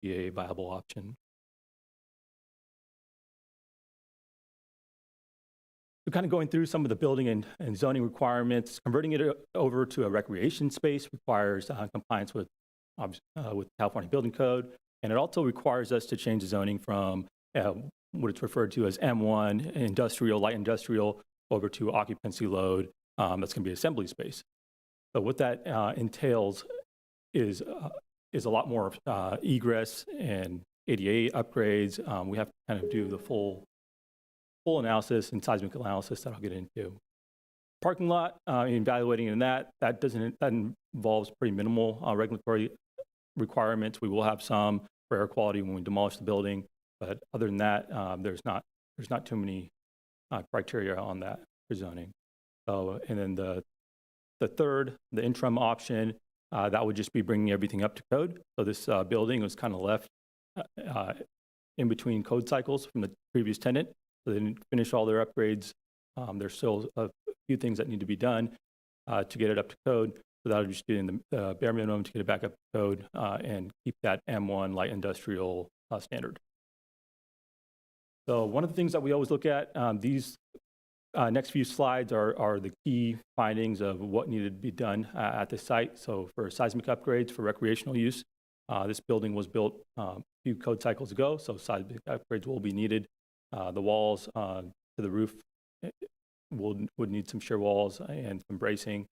be a viable option. So kind of going through some of the building and zoning requirements, converting it over to a recreation space requires compliance with California Building Code, and it also requires us to change the zoning from what it's referred to as M1, industrial, light industrial, over to occupancy load. That's going to be assembly space. So what that entails is a lot more egress and ADA upgrades. We have to kind of do the full analysis and seismic analysis that I'll get into. Parking lot, evaluating in that involves pretty minimal regulatory requirements. We will have some for air quality when we demolish the building, but other than that, there's not too many criteria on that for zoning. So, and then the third, the interim option, that would just be bringing everything up to code. So this building was kind of left in between code cycles from the previous tenant. So they didn't finish all their upgrades. There's still a few things that need to be done to get it up to code. So that would just be in the bare minimum to get it back up to code and keep that M1 light industrial standard. So one of the things that we always look at, these next few slides are the key findings of what needed to be done at the site. So for seismic upgrades for recreational use, this building was built a few code cycles ago, so seismic upgrades will be needed. The walls to the roof would need some shear walls and some bracing.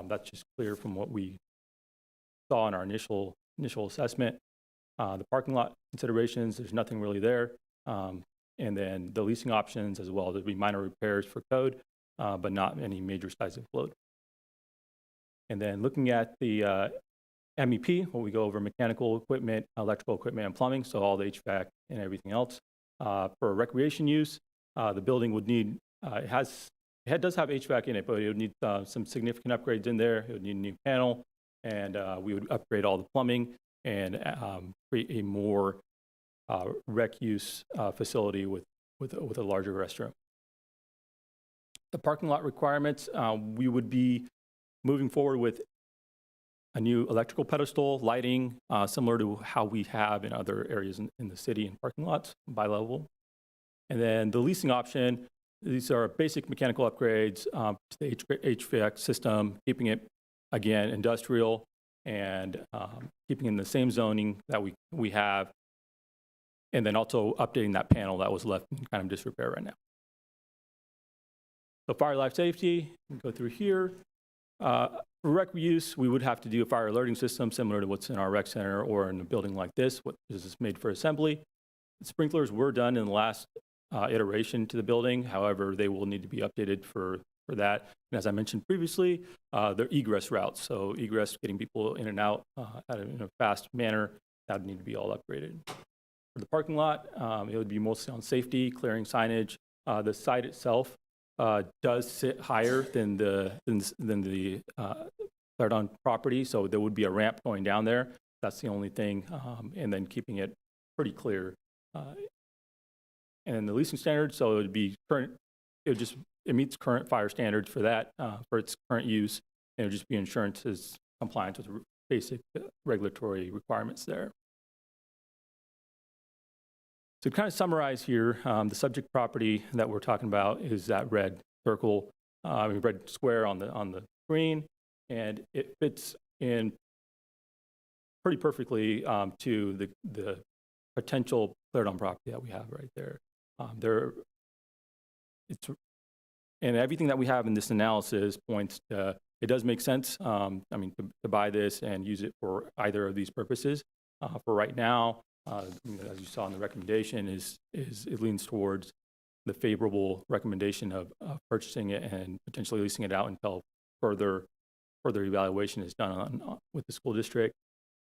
That's just clear from what we saw in our initial assessment. The parking lot considerations, there's nothing really there. And then the leasing options as well. There'll be minor repairs for code, but not any major seismic load. And then looking at the MEP, where we go over mechanical equipment, electrical equipment, and plumbing, so all the HVAC and everything else. For recreation use, the building would need, it does have HVAC in it, but it would need some significant upgrades in there. It would need a new panel, and we would upgrade all the plumbing and create a more rec use facility with a larger restroom. The parking lot requirements, we would be moving forward with a new electrical pedestal, lighting, similar to how we have in other areas in the city and parking lots, bi-level. And then the leasing option, these are basic mechanical upgrades to the HVAC system, keeping it, again, industrial, and keeping in the same zoning that we have, and then also updating that panel that was left in kind of disrepair right now. So fire life safety, we go through here. For rec use, we would have to do a fire alerting system similar to what's in our rec center or in a building like this, what is made for assembly. The sprinklers were done in the last iteration to the building. However, they will need to be updated for that. And as I mentioned previously, they're egress routes. So egress, getting people in and out in a fast manner, that would need to be all upgraded. For the parking lot, it would be mostly on safety, clearing signage. The site itself does sit higher than the cleared on property, so there would be a ramp going down there. That's the only thing, and then keeping it pretty clear. And the leasing standards, so it would be current. It meets current fire standards for that, for its current use, and it would just be insurance's compliance with basic regulatory requirements there. So to kind of summarize here, the subject property that we're talking about is that red circle, red square on the screen, and it fits in pretty perfectly to the potential cleared on property that we have right there. And everything that we have in this analysis points to it does make sense. To buy this and use it for either of these purposes. For right now, as you saw in the recommendation, it leans towards the favorable recommendation of purchasing it and potentially leasing it out until further evaluation is done with the school district.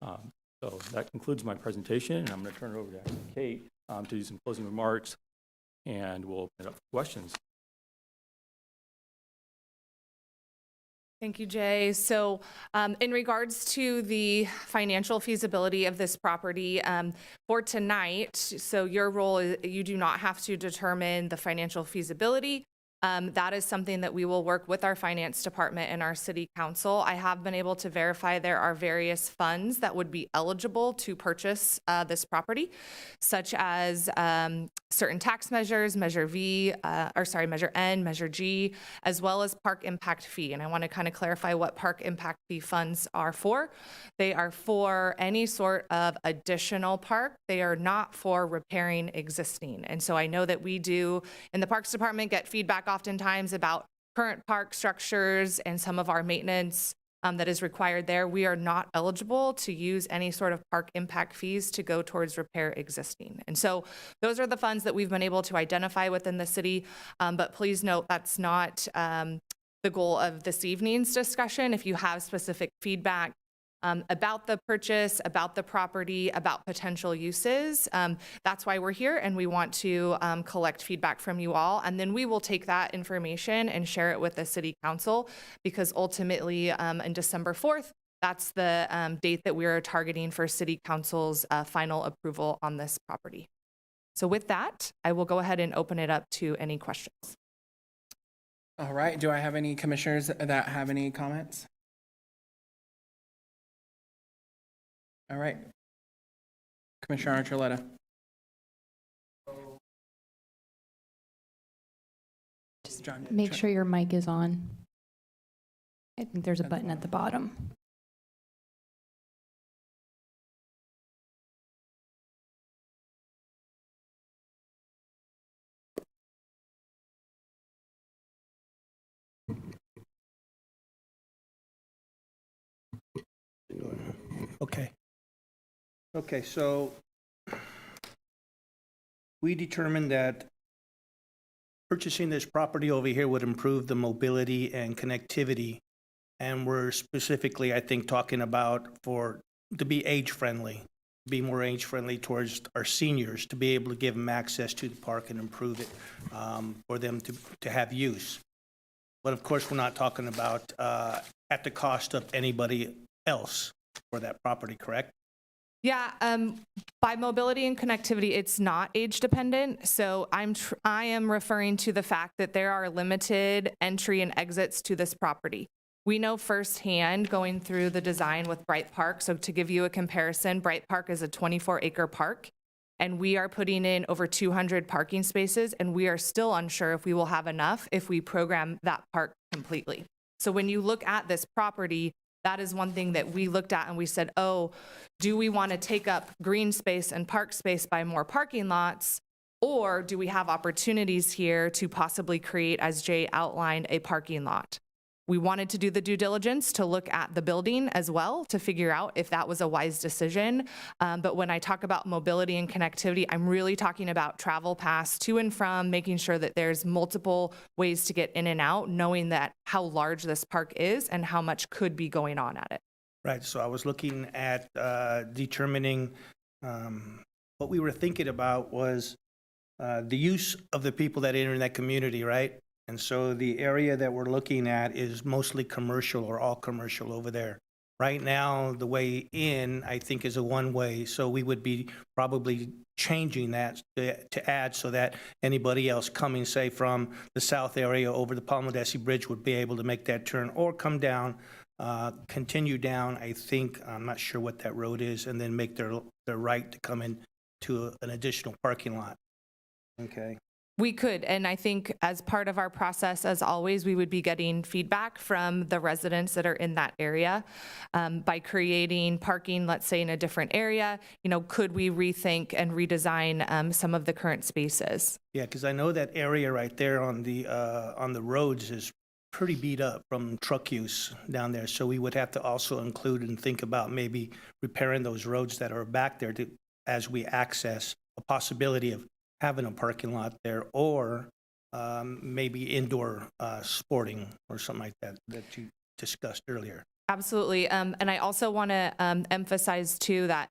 So that concludes my presentation, and I'm going to turn it over to Kate to do some closing remarks, and we'll open it up for questions. Thank you, Jay. So in regards to the financial feasibility of this property for tonight, so your role is you do not have to determine the financial feasibility. That is something that we will work with our finance department and our city council. I have been able to verify there are various funds that would be eligible to purchase this property, such as certain tax measures, Measure N, Measure G, as well as park impact fee. And I want to kind of clarify what park impact fee funds are for. They are for any sort of additional park. They are not for repairing existing. And so I know that we do in the Parks Department get feedback oftentimes about current park structures and some of our maintenance that is required there. We are not eligible to use any sort of park impact fees to go towards repair existing. And so those are the funds that we've been able to identify within the city. But please note that's not the goal of this evening's discussion. If you have specific feedback about the purchase, about the property, about potential uses, that's why we're here, and we want to collect feedback from you all, and then we will take that information and share it with the city council, because ultimately in December 4th, that's the date that we are targeting for city council's final approval on this property. So with that, I will go ahead and open it up to any questions. All right, do I have any commissioners that have any comments? All right. Commissioner Archuleta. Just make sure your mic is on. I think there's a button at the bottom. Okay, so we determined that purchasing this property over here would improve the mobility and connectivity. And we're specifically, I think, talking about to be age-friendly, be more age-friendly towards our seniors, to be able to give them access to the park and improve it for them to have use. But of course, we're not talking about at the cost of anybody else for that property, correct? Yeah, by mobility and connectivity, it's not age dependent. So I am referring to the fact that there are limited entry and exits to this property. We know firsthand going through the design with Bright Park. So to give you a comparison, Bright Park is a 24-acre park, and we are putting in over 200 parking spaces, and we are still unsure if we will have enough if we program that park completely. So when you look at this property, that is one thing that we looked at and we said, oh, do we want to take up green space and park space by more parking lots? Or do we have opportunities here to possibly create, as Jay outlined, a parking lot? We wanted to do the due diligence to look at the building as well to figure out if that was a wise decision. But when I talk about mobility and connectivity, I'm really talking about travel paths to and from, making sure that there's multiple ways to get in and out, knowing that how large this park is and how much could be going on at it. Right, so I was looking at determining what we were thinking about was the use of the people that enter in that community, right? And so the area that we're looking at is mostly commercial or all commercial over there. Right now, the way in, I think, is a one-way, so we would be probably changing that to add so that anybody else coming, say, from the south area over the Palmadesi Bridge would be able to make that turn or come down, continue down, I think, I'm not sure what that road is, and then make their right to come in to an additional parking lot. Okay. We could, and I think as part of our process, as always, we would be getting feedback from the residents that are in that area. By creating parking, let's say in a different area, could we rethink and redesign some of the current spaces? Yeah, because I know that area right there on the roads is pretty beat up from truck use down there. So we would have to also include and think about maybe repairing those roads that are back there as we access a possibility of having a parking lot there, or maybe indoor sporting or something like that you discussed earlier. Absolutely. And I also want to emphasize, too, that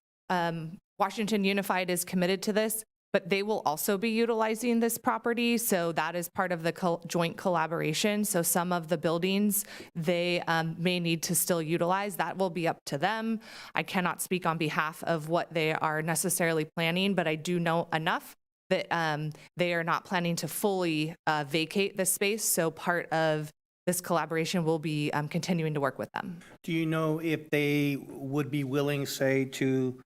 Washington Unified is committed to this, but they will also be utilizing this property. So that is part of the joint collaboration. So some of the buildings they may need to still utilize. That will be up to them. I cannot speak on behalf of what they are necessarily planning, but I do know enough that they are not planning to fully vacate the space. So part of this collaboration will be continuing to work with them. Do you know if they would be willing, say, to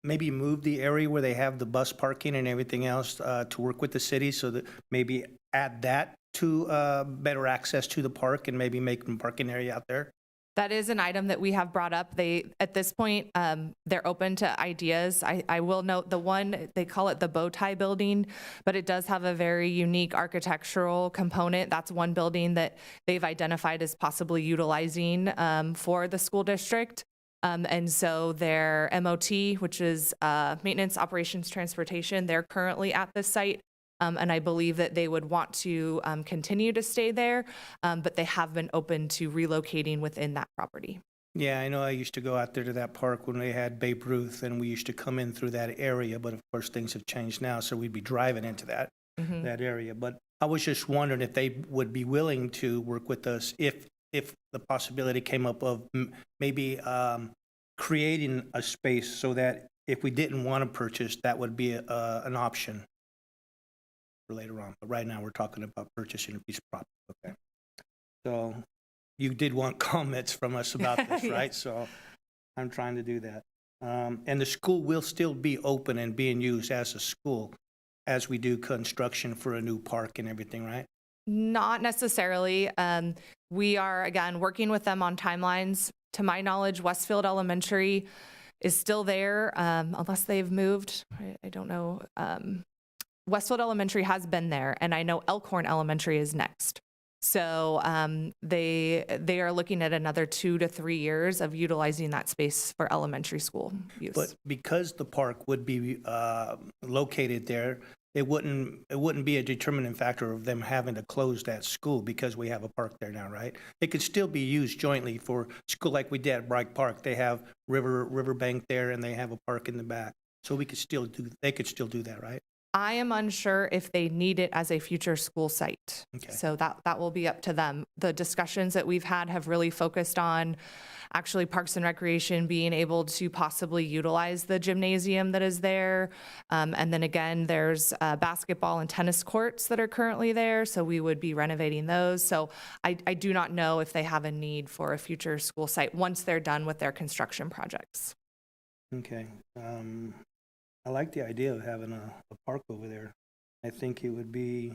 maybe move the area where they have the bus parking and everything else to work with the city, so that maybe add that to better access to the park and maybe make a parking area out there? That is an item that we have brought up. At this point, they're open to ideas. I will note the one, they call it the bow tie building, but it does have a very unique architectural component. That's one building that they've identified as possibly utilizing for the school district. And so their MOT, which is Maintenance Operations Transportation, they're currently at this site. And I believe that they would want to continue to stay there, but they have been open to relocating within that property. Yeah, I know I used to go out there to that park when they had Babe Ruth, and we used to come in through that area, but of course things have changed now, so we'd be driving into that area. But I was just wondering if they would be willing to work with us if the possibility came up of maybe creating a space so that if we didn't want to purchase, that would be an option for later on. But right now, we're talking about purchasing a piece of property. Okay. So you did want comments from us about this, right? So I'm trying to do that. And the school will still be open and being used as a school as we do construction for a new park and everything, right? Not necessarily. We are, again, working with them on timelines. To my knowledge, Westfield Elementary is still there, unless they've moved. I don't know. Westfield Elementary has been there, and I know Elkhorn Elementary is next. So they are looking at another 2 to 3 years of utilizing that space for elementary school use. But because the park would be located there, it wouldn't be a determining factor of them having to close that school because we have a park there now, right? It could still be used jointly for school, like we did at Bright Park. They have riverbank there, and they have a park in the back. So they could still do that, right? I am unsure if they need it as a future school site. Okay. So that will be up to them. The discussions that we've had have really focused on actually Parks and Recreation being able to possibly utilize the gymnasium that is there. And then again, there's basketball and tennis courts that are currently there. So we would be renovating those. So I do not know if they have a need for a future school site once they're done with their construction projects. Okay. I like the idea of having a park over there. I think it would be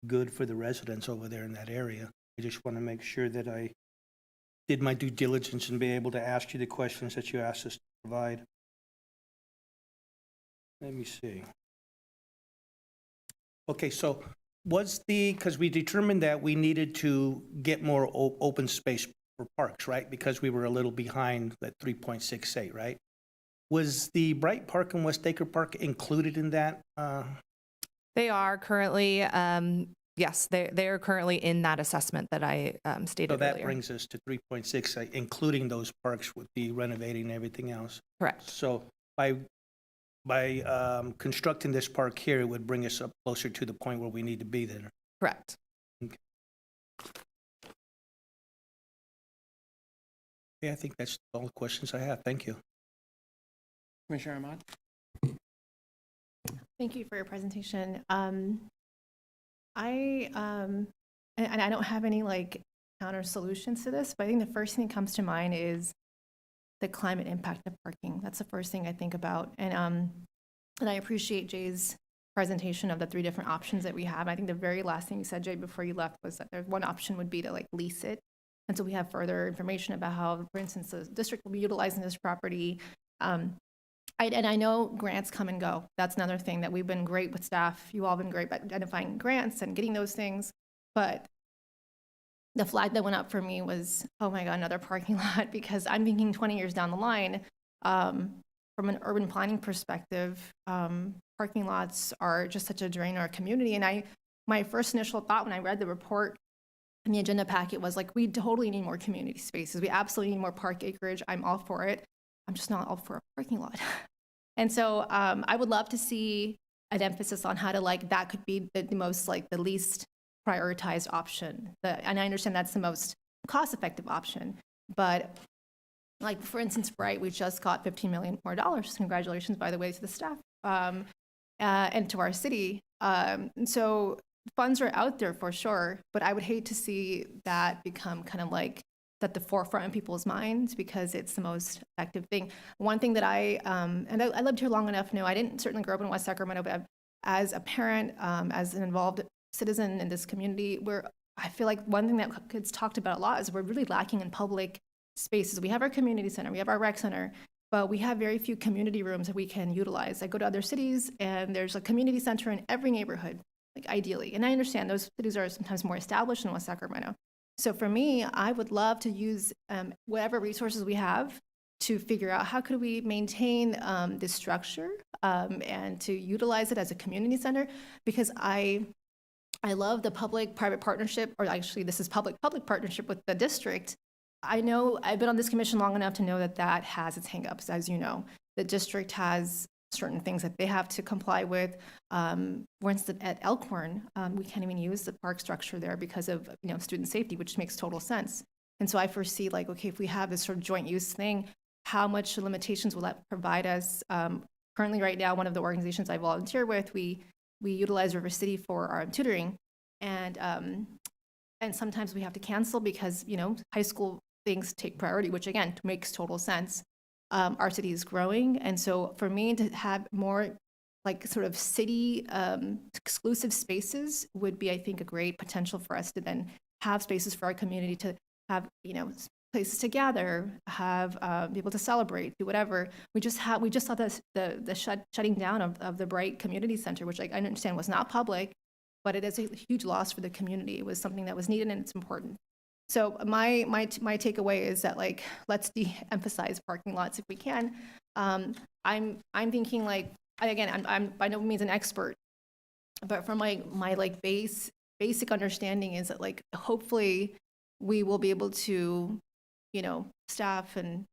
good for the residents over there in that area. I just want to make sure that I did my due diligence and be able to ask you the questions that you asked us to provide. Let me see. Okay, so because we determined that we needed to get more open space for parks, right? Because we were a little behind at 3.68, right? Was the Bright Park and West Acre Park included in that? They are currently, yes, they are currently in that assessment that I stated earlier. So that brings us to 3.6, including those parks with the renovating and everything else. Correct. So by constructing this park here, it would bring us up closer to the point where we need to be there. Correct. Okay. Yeah, I think that's all the questions I have. Thank you. Commissioner Ahmad? Thank you for your presentation. And I don't have any counter solutions to this, but I think the first thing that comes to mind is the climate impact of parking. That's the first thing I think about. And I appreciate Jay's presentation of the 3 different options that we have. I think the very last thing you said, Jay, before you left was that there's one option would be to lease it. And so we have further information about how, for instance, the district will be utilizing this property. And I know grants come and go. That's another thing that we've been great with staff. You all have been great at identifying grants and getting those things. But the flag that went up for me was, oh my God, another parking lot, because I'm thinking 20 years down the line, from an urban planning perspective, parking lots are just such a drain on our community. And my first initial thought when I read the report in the agenda packet was we totally need more community spaces. We absolutely need more park acreage. I'm all for it. I'm just not all for a parking lot. And so I would love to see an emphasis on how to that could be the most the least prioritized option. And I understand that's the most cost-effective option. But for instance, Bright, we just got $15 million more. Congratulations, by the way, to the staff and to our city. And so funds are out there for sure, but I would hate to see that become kind of like at the forefront in people's minds because it's the most effective thing. One thing that I lived here long enough to know, I didn't certainly grow up in West Sacramento, but as a parent, as an involved citizen in this community, I feel like one thing that gets talked about a lot is we're really lacking in public spaces. We have our community center, we have our rec center, but we have very few community rooms that we can utilize. I go to other cities and there's a community center in every neighborhood, like ideally. And I understand those cities are sometimes more established in West Sacramento. So for me, I would love to use whatever resources we have to figure out how could we maintain this structure and to utilize it as a community center, because I love the public-private partnership, or actually this is public-public partnership with the district. I know I've been on this commission long enough to know that that has its hangups, as you know. The district has certain things that they have to comply with. For instance, at Elkhorn, we can't even use the park structure there because of student safety, which makes total sense. And so I foresee like, okay, if we have this sort of joint use thing, how much limitations will that provide us? Currently, right now, one of the organizations I volunteer with, we utilize River City for our tutoring, and sometimes we have to cancel because high school things take priority, which again makes total sense. Our city is growing, and so for me to have more like sort of city exclusive spaces would be, I think, a great potential for us to then have spaces for our community to have places to gather, have be able to celebrate, do whatever. We just saw the shutting down of the Bright Community Center, which I understand was not public, but it is a huge loss for the community. It was something that was needed and it's important. So my takeaway is that like let's de-emphasize parking lots if we can. I'm thinking like, again, I'm by no means an expert, but from my like basic understanding is that like hopefully we will be able to staff and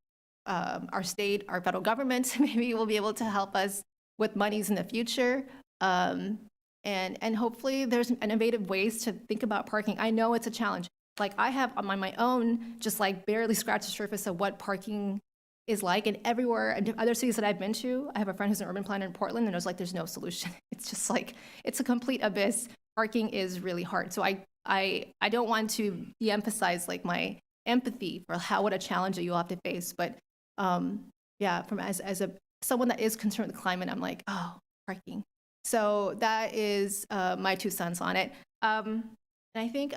our state, our federal government maybe will be able to help us with monies in the future. And hopefully there's innovative ways to think about parking. I know it's a challenge. Like I have on my own, just like barely scratched the surface of what parking is like. And everywhere, and other cities that I've been to, I have a friend who's an urban planner in Portland, and there's no solution. It's just like, it's a complete abyss. Parking is really hard. So I don't want to de-emphasize like my empathy for what a challenge that you'll have to face. But yeah, from as someone that is concerned with the climate, I'm like, oh, parking. So that is my 2 cents on it. And I think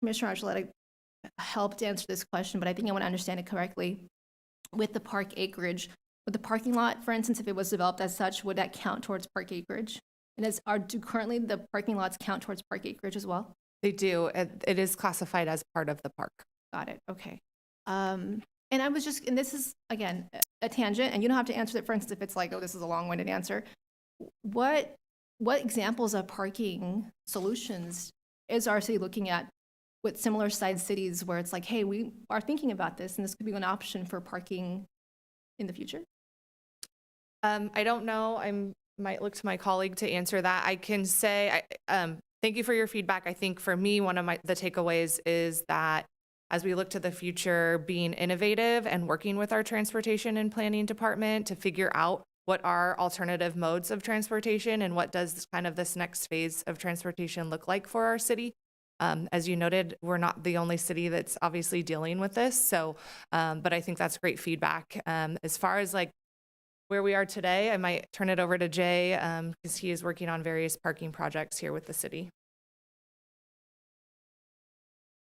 Commissioner Archuleta helped answer this question, but I think I want to understand it correctly. With the park acreage, with the parking lot, for instance, if it was developed as such, would that count towards park acreage? And do currently the parking lots count towards park acreage as well? They do. It is classified as part of the park. Got it. Okay. And I was just, and this is, again, a tangent, and you don't have to answer it, for instance, if it's like, oh, this is a long-winded answer. What examples of parking solutions is our city looking at with similar sized cities where it's like, hey, we are thinking about this, and this could be an option for parking in the future? I don't know. I might look to my colleague to answer that. I can say, thank you for your feedback. I think for me, one of the takeaways is that as we look to the future, being innovative and working with our transportation and planning department to figure out what are alternative modes of transportation and what does kind of this next phase of transportation look like for our city. As you noted, we're not the only city that's obviously dealing with this. So, but I think that's great feedback. As far as like where we are today, I might turn it over to Jay because he is working on various parking projects here with the city.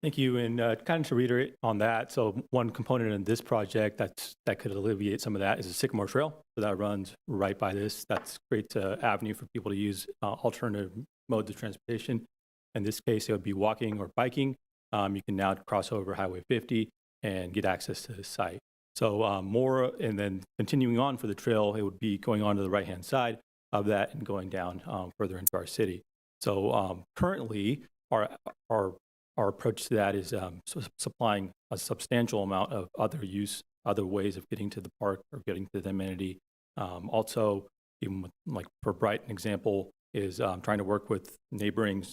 Thank you. And kind of to reiterate on that, so one component in this project that could alleviate some of that is a Sycamore Trail. So that runs right by this. That's a great avenue for people to use alternative modes of transportation. In this case, it would be walking or biking. You can now cross over Highway 50 and get access to the site. So and then continuing on for the trail, it would be going on to the right-hand side of that and going down further into our city. So currently, our approach to that is supplying a substantial amount of other ways of getting to the park or getting to the amenity. Also, even with, like for Bright, an example is trying to work with neighboring,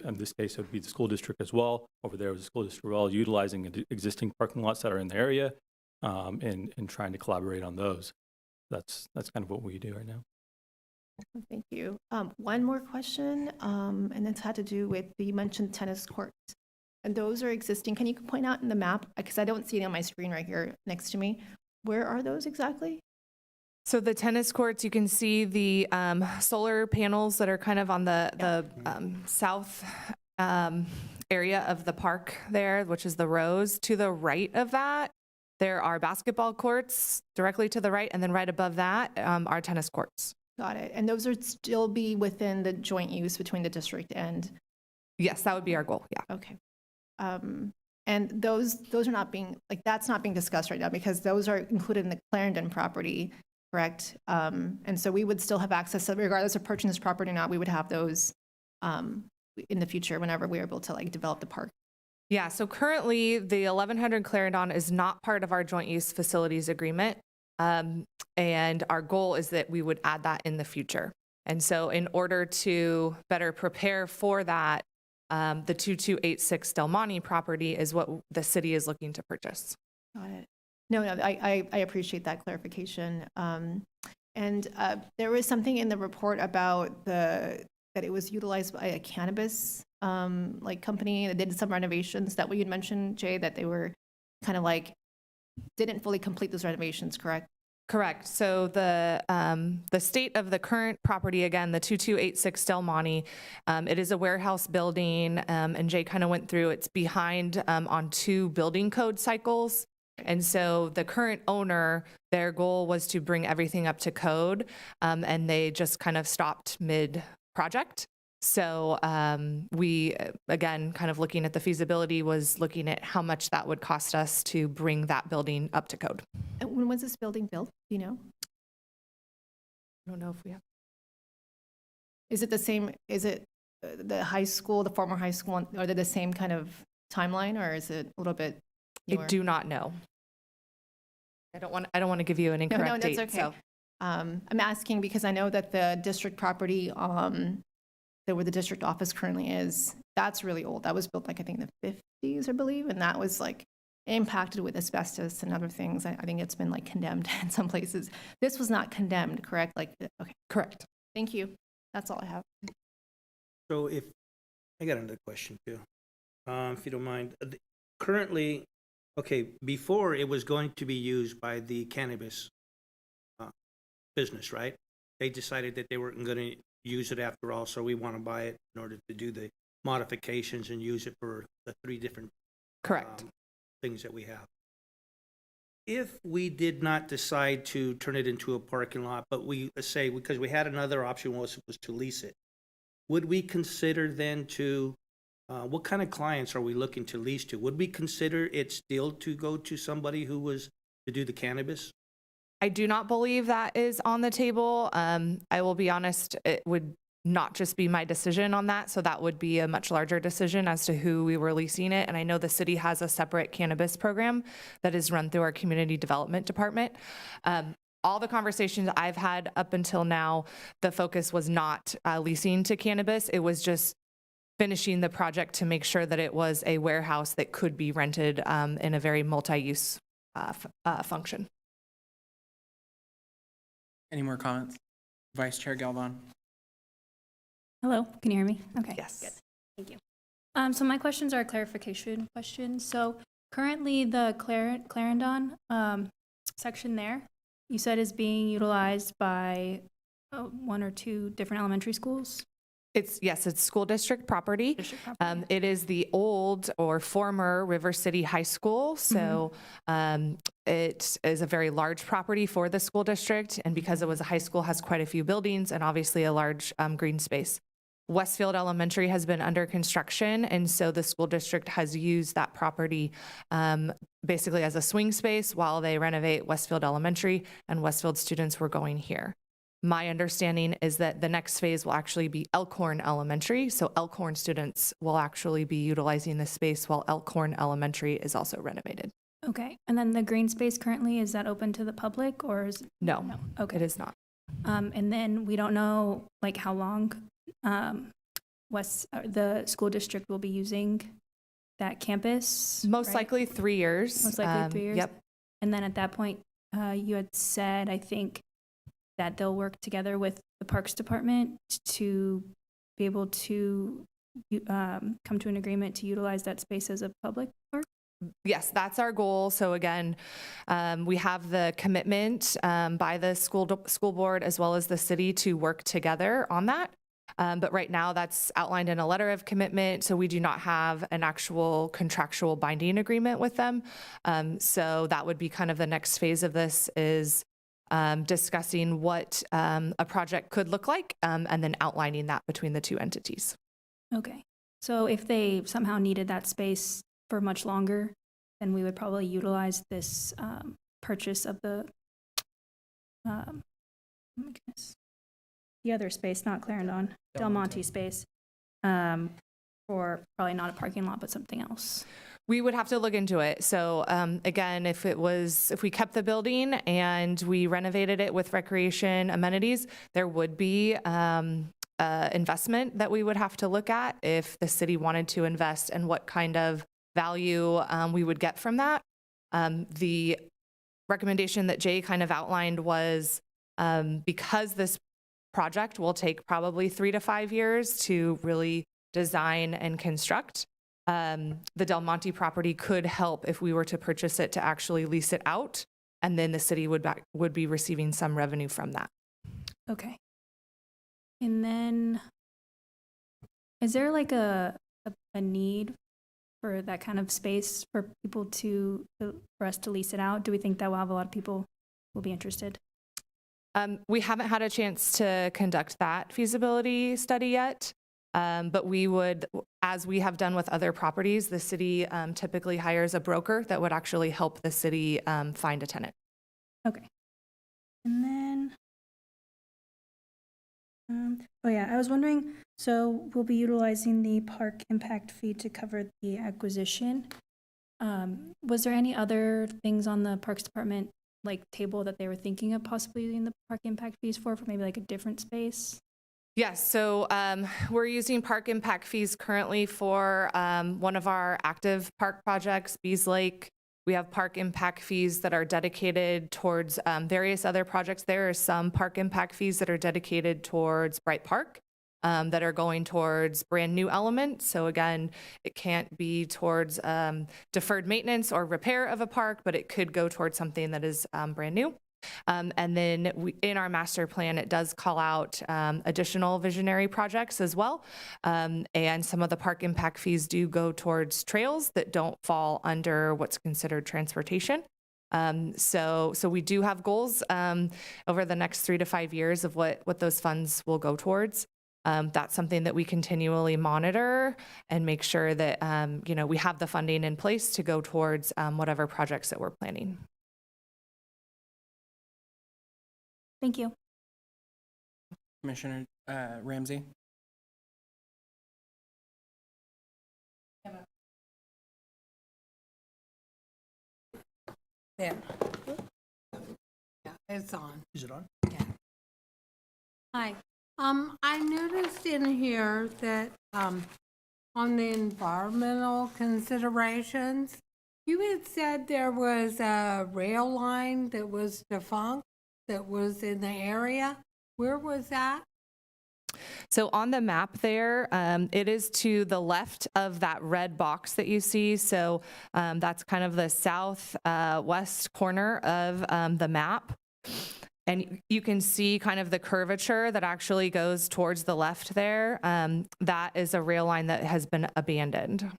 in this case, it would be the school district as well. Over there was the school district as well, utilizing existing parking lots that are in the area and trying to collaborate on those. that's kind of what we do right now. Thank you. One more question, and it's had to do with, you mentioned tennis courts. And those are existing. Can you point out in the map, because I don't see it on my screen right here next to me, where are those exactly? So the tennis courts, you can see the solar panels that are kind of on the south area of the park there, which is the rows. To the right of that, there are basketball courts directly to the right, and then right above that are tennis courts. Got it. And those would still be within the joint use between the district and, Yes, that would be our goal, yeah. okay. And those are not being, like, that's not being discussed right now because those are included in the Clarendon property, correct? And so we would still have access, regardless of purchasing this property or not, we would have those in the future whenever we are able to like develop the park. Yeah, so currently the 1100 Clarendon is not part of our joint use facilities agreement. And our goal is that we would add that in the future. And so in order to better prepare for that, the 2286 Del Monte property is what the city is looking to purchase. Got it. No, I appreciate that clarification. And there was something in the report about that it was utilized by a cannabis like company that did some renovations that we had mentioned, Jay, that they were kind of like didn't fully complete those renovations, correct? Correct. So the state of the current property, again, the 2286 Del Monte, it is a warehouse building, and Jay kind of went through, it's behind on 2 building code cycles. And so the current owner, their goal was to bring everything up to code, and they just kind of stopped mid-project. So we, again, kind of looking at the feasibility, was looking at how much that would cost us to bring that building up to code. And when was this building built? Do you know? I don't know if we have. Is it the same, is it the high school, the former high school, are they the same kind of timeline, or is it a little bit newer? I do not know. I don't want to give you an incorrect No, date. that's okay. So. I'm asking because I know that the district property where the district office currently is, that's really old. That was built like, I think in the 50s, I believe. And that was like impacted with asbestos and other things. I think it's been like condemned in some places. This was not condemned, correct? Like, okay. Correct. Thank you. That's all I have. So if, I got another question too, if you don't mind. Currently, okay, before it was going to be used by the cannabis business, right? They decided that they weren't going to use it after all, so we want to buy it in order to do the modifications and use it for the 3 different Correct. things that we have. If we did not decide to turn it into a parking lot, but we say, because we had another option was to lease it, would we consider then to, what kind of clients are we looking to lease to? Would we consider it still to go to somebody who was to do the cannabis? I do not believe that is on the table. I will be honest, it would not just be my decision on that. So that would be a much larger decision as to who we were leasing it. And I know the city has a separate cannabis program that is run through our community development department. All the conversations I've had up until now, the focus was not leasing to cannabis. It was just finishing the project to make sure that it was a warehouse that could be rented in a very multi-use function. Any more comments? Vice Chair Galvan. Hello, can you hear me? Okay. Yes. Good. Thank you. So my questions are clarification questions. So currently the Clarendon section there, you said is being utilized by 1 or 2 different elementary schools? Yes, it's school district property. It is the old or former River City High School. So it is a very large property for the school district. And because it was a high school, has quite a few buildings and obviously a large green space. Westfield Elementary has been under construction. And so the school district has used that property basically as a swing space while they renovate Westfield Elementary, and Westfield students were going here. My understanding is that the next phase will actually be Elkhorn Elementary. So Elkhorn students will actually be utilizing this space while Elkhorn Elementary is also renovated. Okay. And then the green space currently, is that open to the public or is No, Okay. it is not. And then we don't know like how long the school district will be using that campus? Most right? likely 3 years. Most likely 3 years? Yep. And then at that point, you had said, I think, that they'll work together with the Parks Department to be able to come to an agreement to utilize that space as a public park? Yes, that's our goal. So again, we have the commitment by the school board as well as the city to work together on that. But right now that's outlined in a letter of commitment. So we do not have an actual contractual binding agreement with them. So that would be kind of the next phase of this is discussing what a project could look like and then outlining that between the two entities. Okay. So if they somehow needed that space for much longer, then we would probably utilize this purchase of the, oh my goodness, the other space, not Clarendon, Del Monte space, for probably not a parking lot, but something else. We would have to look into it. So again, if we kept the building and we renovated it with recreation amenities, there would be investment that we would have to look at if the city wanted to invest and what kind of value we would get from that. The recommendation that Jay kind of outlined was because this project will take probably 3 to 5 years to really design and construct. The Del Monte property could help if we were to purchase it to actually lease it out, and then the city would be receiving some revenue from that. Okay. And then, is there like a need for that kind of space for people for us to lease it out? Do we think that we'll have a lot of people who will be interested? We haven't had a chance to conduct that feasibility study yet. But we would, as we have done with other properties, the city typically hires a broker that would actually help the city find a tenant. Okay. And then, oh yeah, I was wondering, so we'll be utilizing the park impact fee to cover the acquisition. Was there any other things on the Parks Department like table that they were thinking of possibly using the park impact fees for maybe like a different space? Yes, so we're using park impact fees currently for one of our active park projects, Bees Lake. We have park impact fees that are dedicated towards various other projects. There are some park impact fees that are dedicated towards Bright Park that are going towards brand new elements. So again, it can't be towards deferred maintenance or repair of a park, but it could go towards something that is brand new. And then in our master plan, it does call out additional visionary projects as well. And some of the park impact fees do go towards trails that don't fall under what's considered transportation. So we do have goals over the next 3 to 5 years of what those funds will go towards. That's something that we continually monitor and make sure that we have the funding in place to go towards whatever projects that we're planning. Thank you. Commissioner Ramsey? There. Yeah, it's on. Is it on? Yeah. Hi. I noticed in here that on the environmental considerations, you had said there was a rail line that was defunct that was in the area. Where was that? So on the map there, it is to the left of that red box that you see. So that's kind of the southwest corner of the map. And you can see kind of the curvature that actually goes towards the left there. That is a rail line that has been abandoned.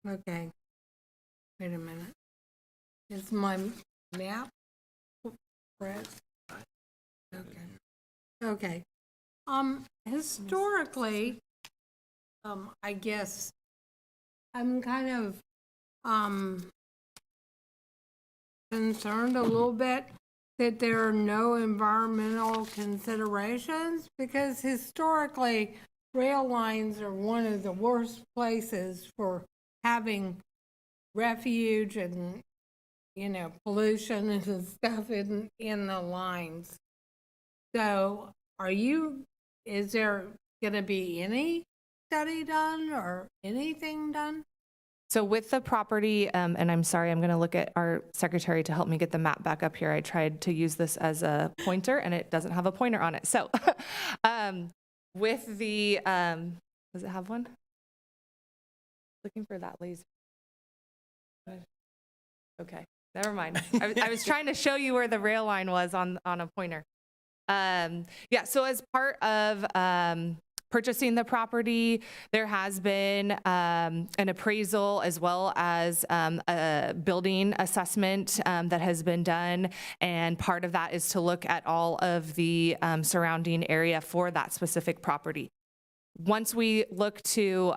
Okay. Wait a minute. Is my map pressed? Okay. Okay. Historically, I guess I'm kind of concerned a little bit that there are no environmental considerations, because historically rail lines are one of the worst places for having refuge and pollution and stuff in the lines. So is there going to be any study done or anything done? So with the property, and I'm sorry, I'm going to look at our secretary to help me get the map back up here. I tried to use this as a pointer, and it doesn't have a pointer on it. So with the, does it have one? Looking for that laser. Okay, never mind. I was trying to show you where the rail line was on a pointer. Yeah, so as part of purchasing the property, there has been an appraisal as well as a building assessment that has been done, and part of that is to look at all of the surrounding area for that specific property. Once we look to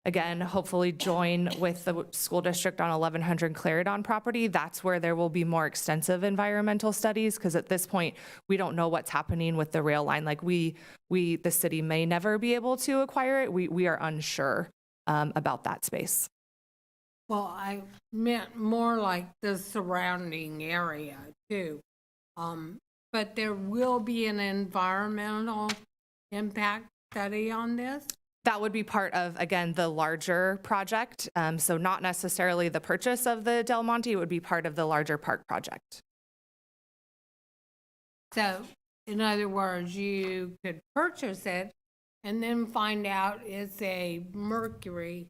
again, hopefully join with the school district on 1100 Clarendon property, that's where there will be more extensive environmental studies, because at this point, we don't know what's happening with the rail line. Like the city may never be able to acquire it. We are unsure about that space. Well, I meant more like the surrounding area too. But there will be an environmental impact study on this? That would be part of, again, the larger project. So not necessarily the purchase of the Del Monte, it would be part of the larger park project. So, in other words, you could purchase it and then find out it's a mercury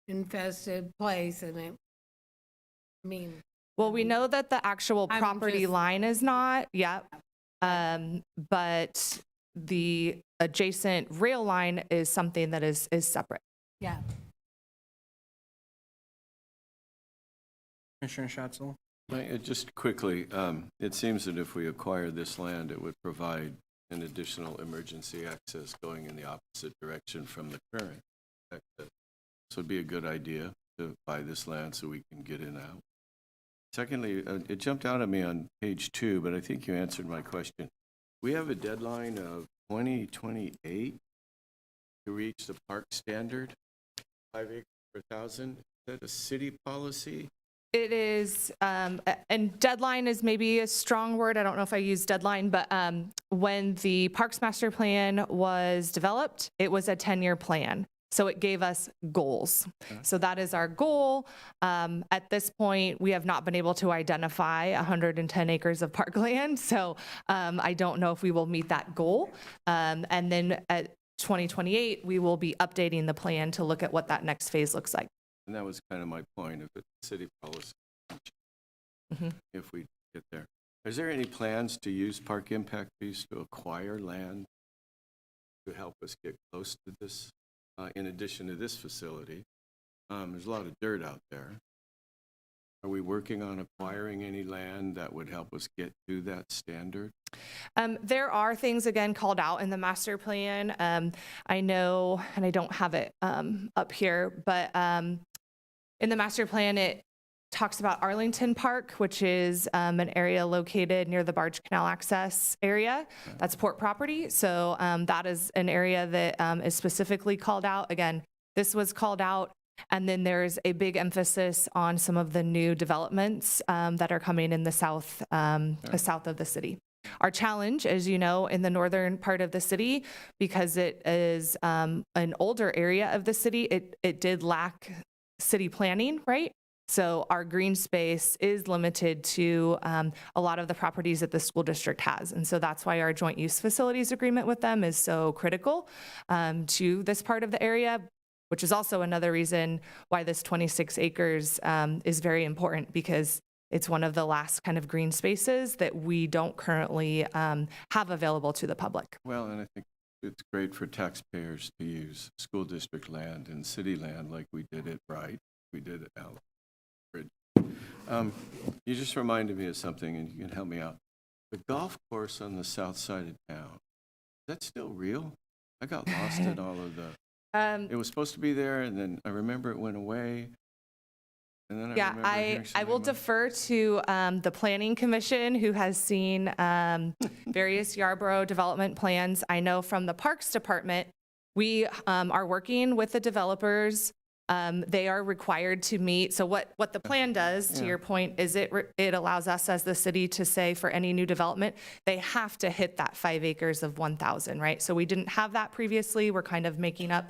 infested place and it, I mean. Well, we know that the actual I'm property just- line is not, yep. But the adjacent rail line is something that is separate. Yeah. Commissioner Schatzel? Just quickly, it seems that if we acquire this land, it would provide an additional emergency access going in the opposite direction from the current access. So it'd be a good idea to buy this land so we can get in and out. Secondly, it jumped out at me on page 2, but I think you answered my question. We have a deadline of 2028 to reach the park standard, 5 acres per thousand. Is that a city policy? It is, and deadline is maybe a strong word. I don't know if I use deadline, but when the Parks Master Plan was developed, it was a 10-year plan. So it gave us goals. So that is our goal. At this point, we have not been able to identify 110 acres of parkland. So I don't know if we will meet that goal. And then at 2028, we will be updating the plan to look at what that next phase looks like. And that was kind of my point, if it's city policy, if we get there. Is there any plans to use park impact fees to acquire land to help us get close to this, in addition to this facility? There's a lot of dirt out there. Are we working on acquiring any land that would help us get to that standard? There are things, again, called out in the master plan. I know, and I don't have it up here, but in the master plan, it talks about Arlington Park, which is an area located near the Barge Canal access area. That's port property. So that is an area that is specifically called out. Again, this was called out. And then there's a big emphasis on some of the new developments that are coming in the south of the city. Our challenge, as you know, in the northern part of the city, because it is an older area of the city, it did lack city planning, right? So our green space is limited to a lot of the properties that the school district has. And so that's why our joint use facilities agreement with them is so critical to this part of the area, which is also another reason why this 26 acres is very important, because it's one of the last kind of green spaces that we don't currently have available to the public. Well, and I think it's great for taxpayers to use school district land and city land like we did it right. We did it out. You just reminded me of something, and you can help me out. The golf course on the south side of town, is that still real? I got lost in all of the... it was supposed to be there, and then I remember it went away. And then I will defer to the Planning Commission, who has seen various Yarborough development plans. I know from the Parks Department, we are working with the developers. They are required to meet. So what the plan does, to your point, is it allows us as the city to say for any new development, they have to hit that 5 acres of 1,000, right? So we didn't have that previously. We're kind of making up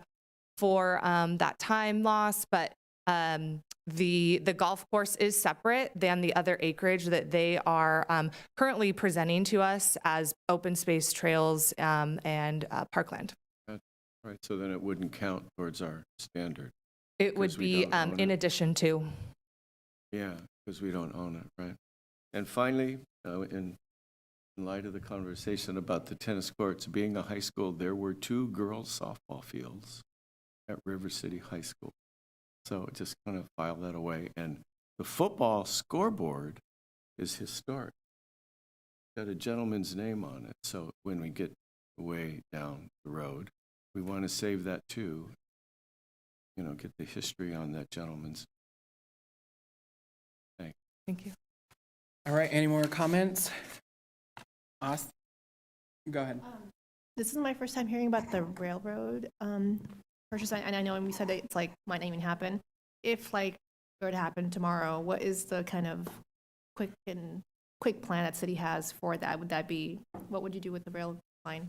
for that time loss, but The golf course is separate than the other acreage that they are currently presenting to us as open space trails and parkland. Right, so then it wouldn't count towards our standard. It would Because we be don't own in it. addition to. Yeah, because we don't own it, right? And finally, in light of the conversation about the tennis courts, being a high school, there were 2 girls' softball fields at River City High School. So just kind of file that away. And the football scoreboard is historic. Got a gentleman's name on it. So when we get way down the road, we want to save that too. You know, get the history on that gentleman's. Thank you. All right, any more comments? Austin? Go ahead. This is my first time hearing about the railroad purchase, and I know when we said that it's like might not even happen. If like it were to happen tomorrow, what is the kind of quick plan that city has for that? Would that be, what would you do with the rail line?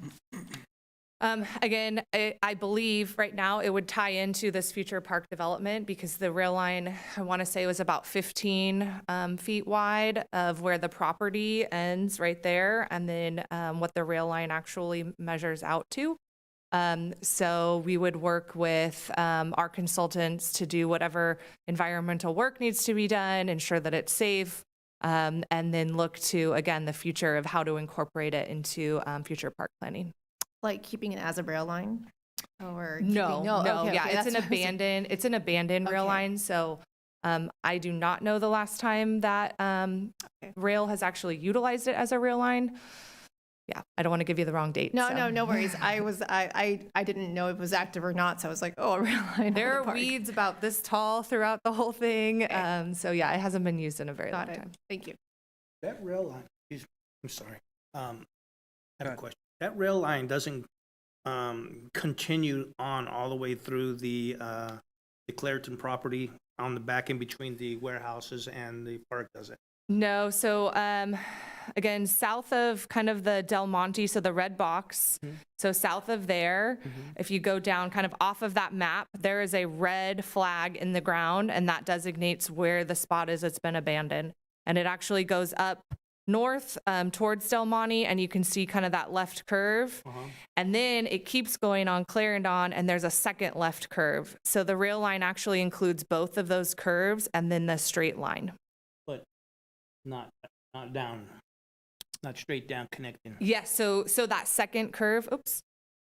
Again, I believe right now it would tie into this future park development because the rail line, I want to say, was about 15 feet wide of where the property ends right there, and then what the rail line actually measures out to. So we would work with our consultants to do whatever environmental work needs to be done, ensure that it's safe, and then look to, again, the future of how to incorporate it into future park planning. Like keeping it as a rail line? Or No, keeping, yeah, okay, it's that's an abandoned rail Okay. line. So I do not know the last time that rail has actually utilized it as a rail line. Yeah, I don't want to give you the wrong date. so. No worries. I didn't know if it was active or not, so I was like, oh, a rail line. There on the are park. weeds about this tall throughout the whole thing. So yeah, it hasn't been used in a very long Got it. time. Thank you. That rail line, I'm sorry. I have a question. That rail line doesn't continue on all the way through the Clareton property on the back in between the warehouses and the park, does it? No, so again, south of kind of the Del Monte, so the red box, so south of there, if you go down kind of off of that map, there is a red flag in the ground, and that designates where the spot is that's been abandoned. And it actually goes up north towards Del Monte, and you can see kind of that left curve. And then it keeps going on Clarendon, and there's a second left curve. So the rail line actually includes both of those curves and then the straight line. But not down, not straight down connecting. Yes, so that second curve,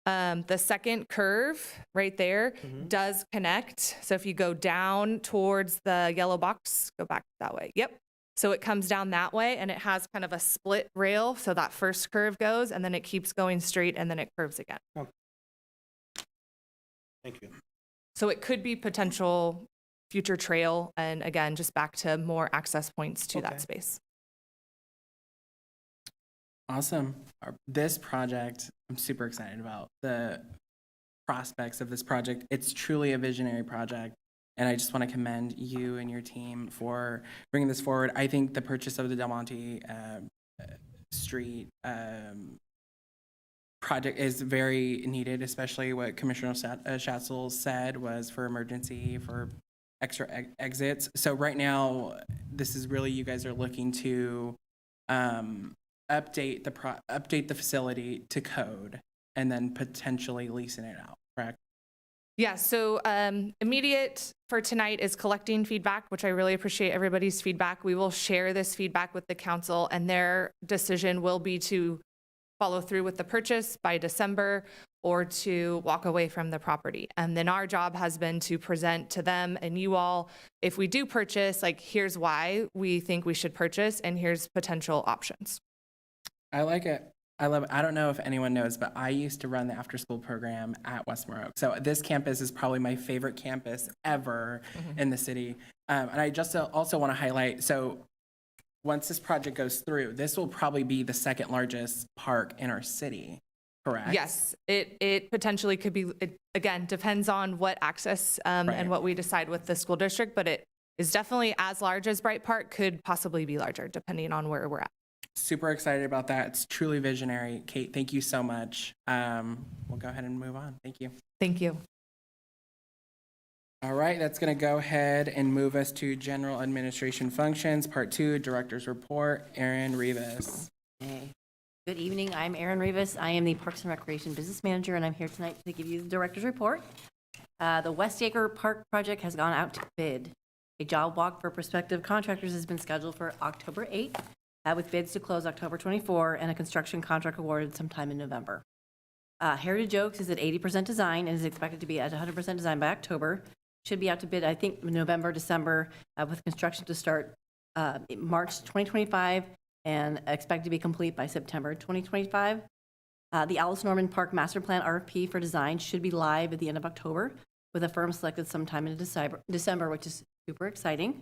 the second curve right there does connect. So if you go down towards the yellow box, go back that way. Yep. So it comes down that way, and it has kind of a split rail. So that first curve goes, and then it keeps going straight, and then it curves again. Okay. Thank you. So it could be potential future trail, and again, just back to more access points to Okay. that space. Awesome. This project, I'm super excited about the prospects of this project. It's truly a visionary project, and I just want to commend you and your team for bringing this forward. I think the purchase of the Del Monte Street project is very needed, especially what Commissioner Schatzel said was for emergency, for extra exits. So right now, this is really, you guys are looking to update the facility to code and then potentially leasing it out, correct? Yeah, so immediate for tonight is collecting feedback, which I really appreciate everybody's feedback. We will share this feedback with the council, and their decision will be to follow through with the purchase by December or to walk away from the property. And then our job has been to present to them and you all, if we do purchase, like, here's why we think we should purchase, and here's potential options. I like it. I love it. I don't know if anyone knows, but I used to run the after-school program at Westmore Oak. So this campus is probably my favorite campus ever in the city. And I just also want to highlight, so once this project goes through, this will probably be the second largest park in our city, correct? Yes, it potentially could be, it, again, depends on what access Right. and what we decide with the school district, but it is definitely as large as Bright Park, could possibly be larger depending on where we're at. Super excited about that. It's truly visionary. Kate, thank you so much. We'll go ahead and move on. Thank you. Thank you. All right, that's going to go ahead and move us to general administration functions, part 2, director's report. Erin Rivas. Hey. Good evening. I'm Erin Rivas. I am the Parks and Recreation Business Manager, and I'm here tonight to give you the director's report. The West Acre Park project has gone out to bid. A job walk for prospective contractors has been scheduled for October 8th, with bids to close October 24, and a construction contract awarded sometime in November. Heritage Oaks is at 80% design and is expected to be at 100% design by October. Should be out to bid, I think, November, December, with construction to start March 2025 and expect to be complete by September 2025. The Alice Norman Park Master Plan RFP for design should be live at the end of October, with a firm selected sometime in December, which is super exciting.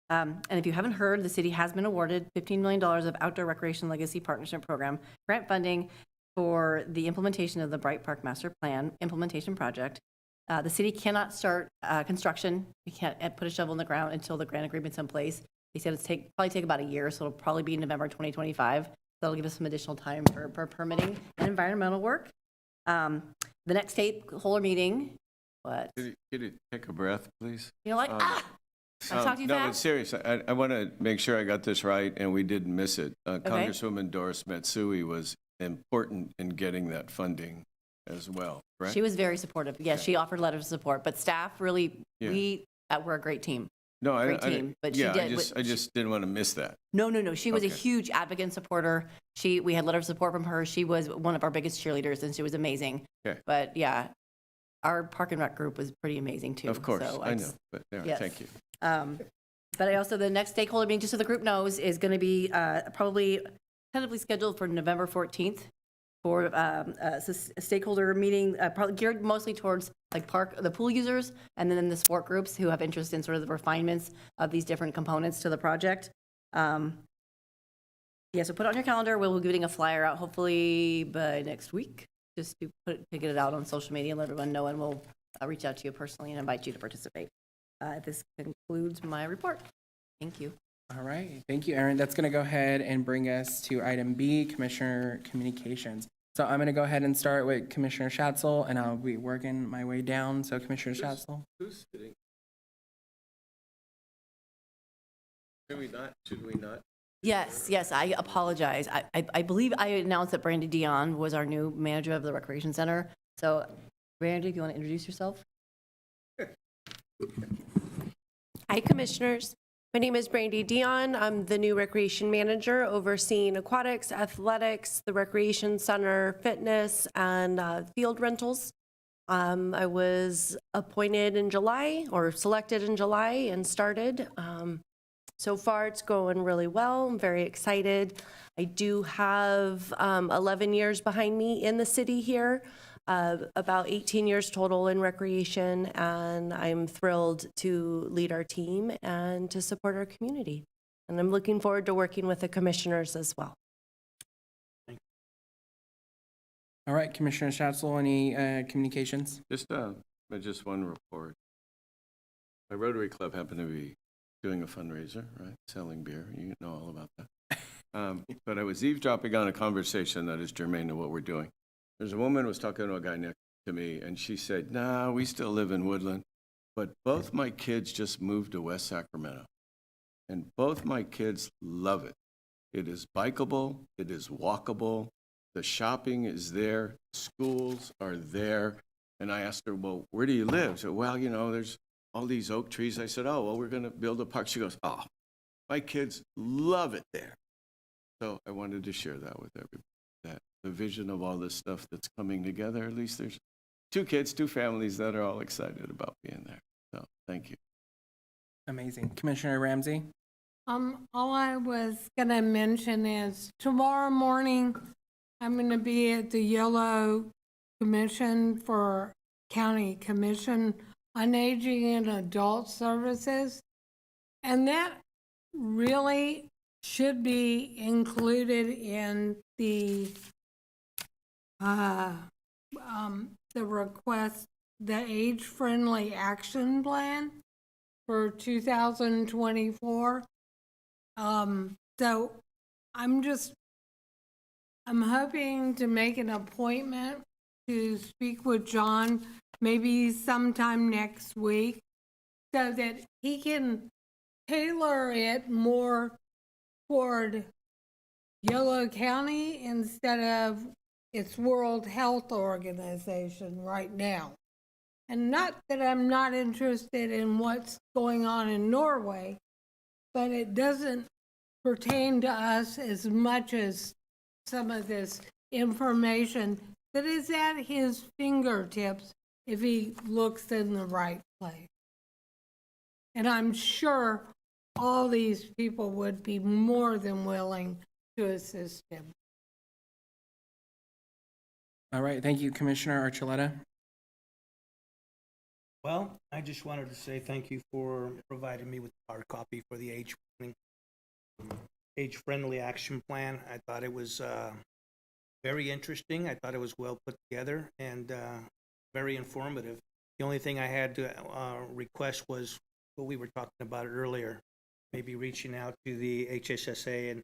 And if you haven't heard, the city has been awarded $15 million of Outdoor Recreation Legacy Partnership Program grant funding for the implementation of the Bright Park Master Plan implementation project. The city cannot start construction. We can't put a shovel in the ground until the grant agreement's in place. They said it's probably take about a year, so it'll probably be November 2025. That'll give us some additional time for permitting and environmental work. The next stakeholder meeting, what? Could you take a breath, please? You're like, I talk too No, but fast? seriously, I want to make sure I got this right, and we didn't miss it. Congresswoman Doris Matsui was important in getting that funding as well, right? She was very supportive. Yes, she offered letters of support, but staff really, Yeah. we're a great team. No, Great team, but she did. I just didn't want to miss that. No. She was a Okay. huge advocate and supporter. We had letter of support from her. She was one of our biggest cheerleaders, and she was amazing. Okay. But yeah, our Park and Rec group was pretty amazing too. Of course, So I know, but yeah, yes. thank you. But I also, the next stakeholder meeting, just so the group knows, is going to be probably tentatively scheduled for November 14th for a stakeholder meeting, probably geared mostly towards like the pool users, and then the sport groups who have interest in sort of the refinements of these different components to the project. Yeah, so put it on your calendar. We'll be getting a flyer out hopefully by next week, just to get it out on social media and let everyone know, and we'll reach out to you personally and invite you to participate. This concludes my report. Thank you. All right, thank you, Erin. That's going to go ahead and bring us to item B, Commissioner Communications. So I'm going to go ahead and start with Commissioner Schatzel, and I'll be working my way down. So Commissioner Schatzel. Who's sitting? Should we not? Yes, I apologize. I believe I announced that Brandy Dion was our new manager of the Recreation Center. So, Brandy, if you want to introduce yourself? Hi, Commissioners. My name is Brandy Dion. I'm the new Recreation Manager overseeing aquatics, athletics, the Recreation Center, fitness, and field rentals. I was appointed in July, or selected in July, and started. So far, it's going really well. I'm very excited. I do have 11 years behind me in the city here, about 18 years total in recreation, and I'm thrilled to lead our team and to support our community. And I'm looking forward to working with the commissioners as well. All right, Commissioner Schatzel, any communications? Just one report. My Rotary Club happened to be doing a fundraiser, right? Selling beer. You know all about that. But I was eavesdropping on a conversation that is germane to what we're doing. There's a woman who was talking to a guy next to me, and she said, "Nah, we still live in Woodland, but both my kids just moved to West Sacramento, and both my kids love it. It is bikeable, it is walkable, the shopping is there, schools are there." And I asked her, "Well, where do you live?" She said, "Well, you know, there's all these oak trees." I said, "Oh, well, we're going to build a park." She goes, "Oh, my kids love it there." So I wanted to share that with everybody, that the vision of all this stuff that's coming together, at least there's 2 kids, 2 families that are all excited about being there. So thank you. Amazing. Commissioner Ramsey? All I was gonna mention is tomorrow morning, I'm gonna be at the Yellow Commission for County Commission on Aging and Adult Services. And that really should be included in the request, the age-friendly action plan for 2024. So I'm hoping to make an appointment to speak with John maybe sometime next week so that he can tailor it more toward Yolo County instead of its World Health Organization right now. And not that I'm not interested in what's going on in Norway, but it doesn't pertain to us as much as some of this information that is at his fingertips if he looks in the right place. And I'm sure all these people would be more than willing to assist him. All right, thank you, Commissioner Archuleta. Well, I just wanted to say thank you for providing me with the hard copy for the age-friendly action plan. I thought it was very interesting. I thought it was well put together and very informative. The only thing I had to request was what we were talking about earlier, maybe reaching out to the HSSA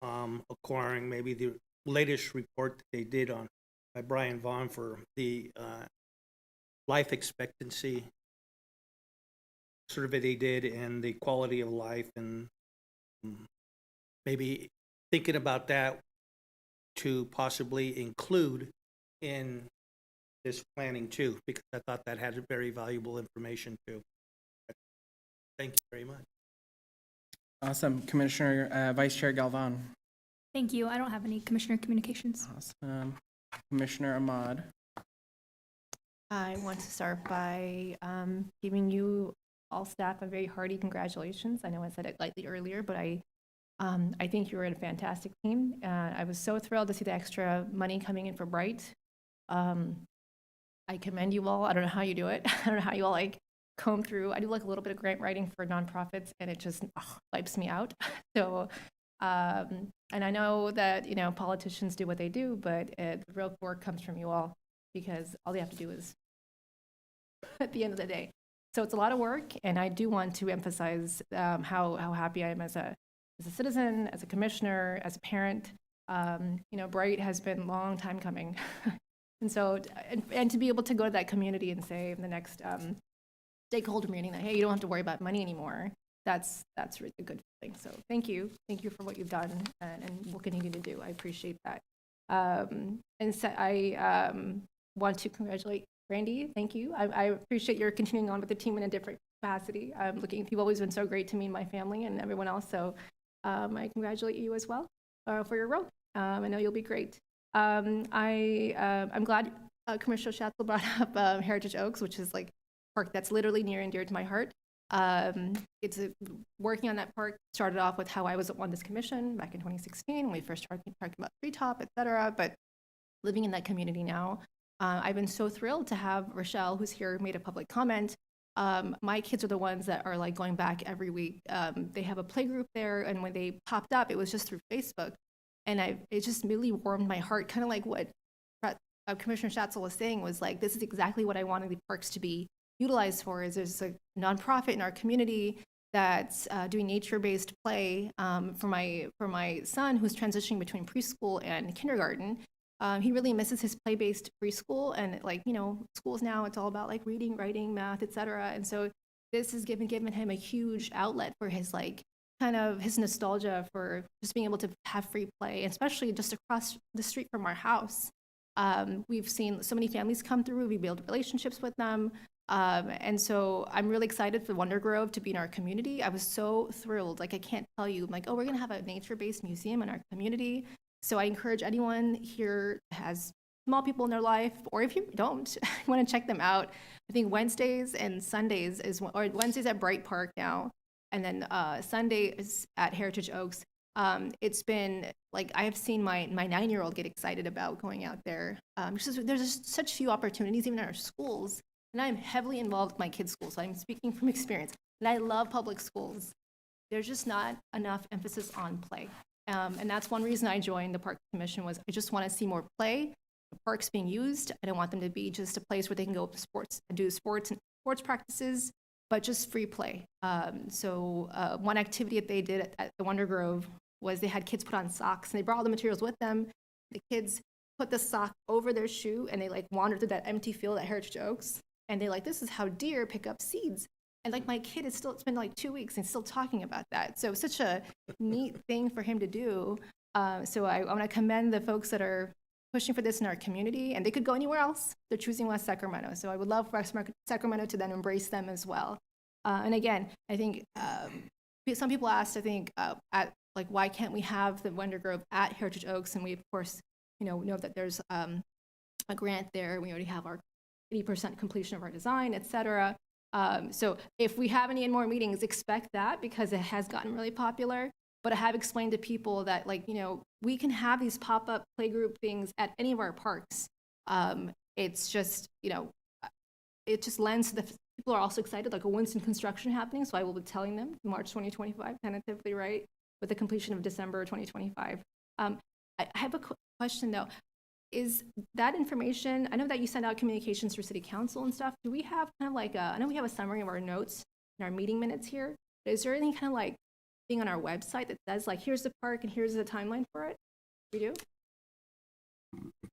and acquiring maybe the latest report that they did on by Brian Vaughn for the life expectancy survey they did and the quality of life, and maybe thinking about that to possibly include in this planning too, because I thought that had very valuable information too. Thank you very much. Awesome. Commissioner, Vice Chair Galvan. Thank you. I don't have any commissioner communications. Awesome. Commissioner Ahmad. I want to start by giving you all staff a very hearty congratulations. I know I said it lightly earlier, but I think you were a fantastic team. I was so thrilled to see the extra money coming in for Bright. I commend you all. I don't know how you do it. I don't know how you all like comb through. I do like a little bit of grant writing for nonprofits, and it just wipes me out. So, and I know that, you know, politicians do what they do, but the real work comes from you all, because all they have to do is at the end of the day. So it's a lot of work, and I do want to emphasize how happy I am as a citizen, as a commissioner, as a parent. You know, Bright has been a long time coming. And so, and to be able to go to that community and say in the next stakeholder meeting that, hey, you don't have to worry about money anymore, that's really a good thing. So thank you for what you've done and will continue to do. I appreciate that. And so I want to congratulate Randy. Thank you. I appreciate your continuing on with the team in a different capacity. You've always been so great to me and my family and everyone else. So I congratulate you as well for your role. I know you'll be great. I'm glad Commissioner Schatzel brought up Heritage Oaks, which is like a park that's literally near and dear to my heart. Working on that park started off with how I was on this commission back in 2016 when we first started talking about treetop, et cetera. But living in that community now, I've been so thrilled to have Rochelle, who's here, made a public comment. My kids are the ones that are like going back every week. They have a play group there, and when they popped up, it was just through Facebook. And it just really warmed my heart, kind of like what Commissioner Schatzel was saying, was like, this is exactly what I wanted the parks to be utilized for. Is there's a nonprofit in our community that's doing nature-based play for my son, who's transitioning between preschool and kindergarten. He really misses his play-based preschool, and like, you know, schools now, it's all about like reading, writing, math, etc. And so this has given him a huge outlet for his like kind of his nostalgia for just being able to have free play, especially just across the street from our house. We've seen so many families come through. We build relationships with them. And so I'm really excited for Wonder Grove to be in our community. I was so thrilled. Like, I can't tell you, I'm like, oh, we're going to have a nature-based museum in our community. So I encourage anyone here who has small people in their life, or if you don't, you want to check them out. I think Wednesdays and Sundays or Wednesdays at Bright Park now, and then Sunday is at Heritage Oaks. It's been like, I have seen my 9-year-old get excited about going out there. There's just such few opportunities, even in our schools. And I'm heavily involved with my kids' schools, so I'm speaking from experience. And I love public schools. There's just not enough emphasis on play. And that's one reason I joined the Park Commission, was I just want to see more play, the parks being used. I don't want them to be just a place where they can go to sports and do sports practices, but just free play. So one activity that they did at the Wonder Grove was they had kids put on socks, and they brought all the materials with them. The kids put the sock over their shoe, and they like wandered through that empty field at Heritage Oaks. And they like, this is how deer pick up seeds. And like my kid is still, it's been like 2 weeks and still talking about that. So such a neat thing for him to do. So I want to commend the folks that are pushing for this in our community, and they could go anywhere else. They're choosing West Sacramento. So I would love for Sacramento to then embrace them as well. And again, I think some people asked, I think, like, why can't we have the Wonder Grove at Heritage Oaks? And we, of course, know that there's a grant there. We already have our 80% completion of our design, et cetera. So if we have any more meetings, expect that, because it has gotten really popular. But I have explained to people that, like, we can have these pop-up playgroup things at any of our parks. It's just, it just lends to the, people are also excited, like a Winston construction happening. So I will be telling them March 2025, tentatively, right? With the completion of December 2025. I have a question though. Is that information, I know that you send out communications for city council and stuff. Do we have kind of like I know we have a summary of our notes in our meeting minutes here. But is there any kind of like thing on our website that says like, here's the park and here's the timeline for it? We do?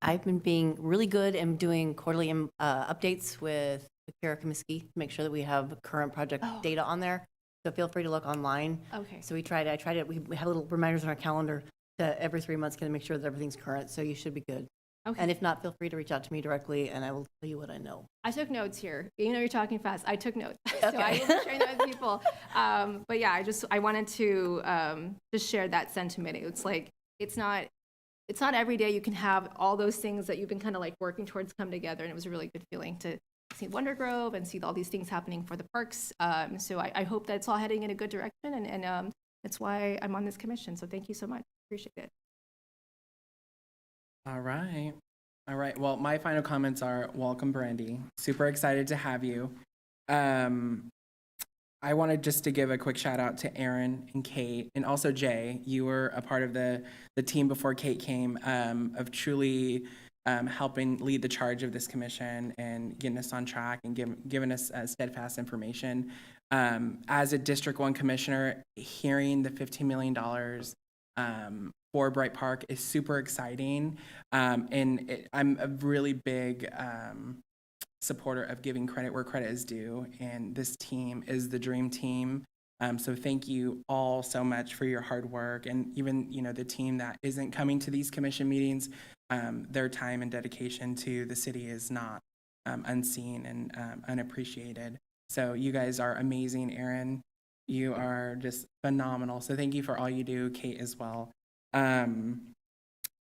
I've been being really good and doing quarterly updates with Kara Comiskey to make sure that we have current project data on there. So feel free to look online. Okay. So we have little reminders on our calendar to every 3 months to make sure that everything's current. So you should be good. Okay. And if not, feel free to reach out to me directly and I will tell you what I know. I took notes here. You know, you're talking fast. I took notes. Okay. So I will be sharing that with people. But yeah, I wanted to just share that sentiment. It's like, it's not every day you can have all those things that you've been kind of like working towards come together. And it was a really good feeling to see Wonder Grove and see all these things happening for the parks. So I hope that it's all heading in a good direction. And that's why I'm on this commission. So thank you so much. Appreciate it. All right. Well, my final comments are welcome, Brandy. Super excited to have you. I wanted just to give a quick shout out to Aaron and Kate, and also Jay. You were a part of the team before Kate came, of truly helping lead the charge of this commission and getting us on track and giving us steadfast information. As a District 1 commissioner, hearing the $15 million for Bright Park is super exciting. And I'm a really big supporter of giving credit where credit is due. And this team is the dream team. So thank you all so much for your hard work. And even, the team that isn't coming to these commission meetings, their time and dedication to the city is not unseen and unappreciated. So you guys are amazing, Aaron. You are just phenomenal. So thank you for all you do, Kate, as well.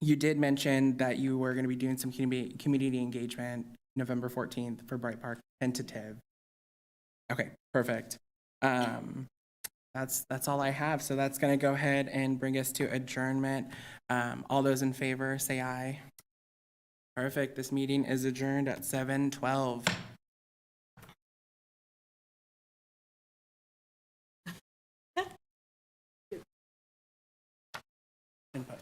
You did mention that you were going to be doing some community engagement November 14th for Bright Park, tentative. Okay, perfect. That's all I have. So that's going to go ahead and bring us to adjournment. All those in favor, say aye. Perfect. This meeting is adjourned at 7:12. Input.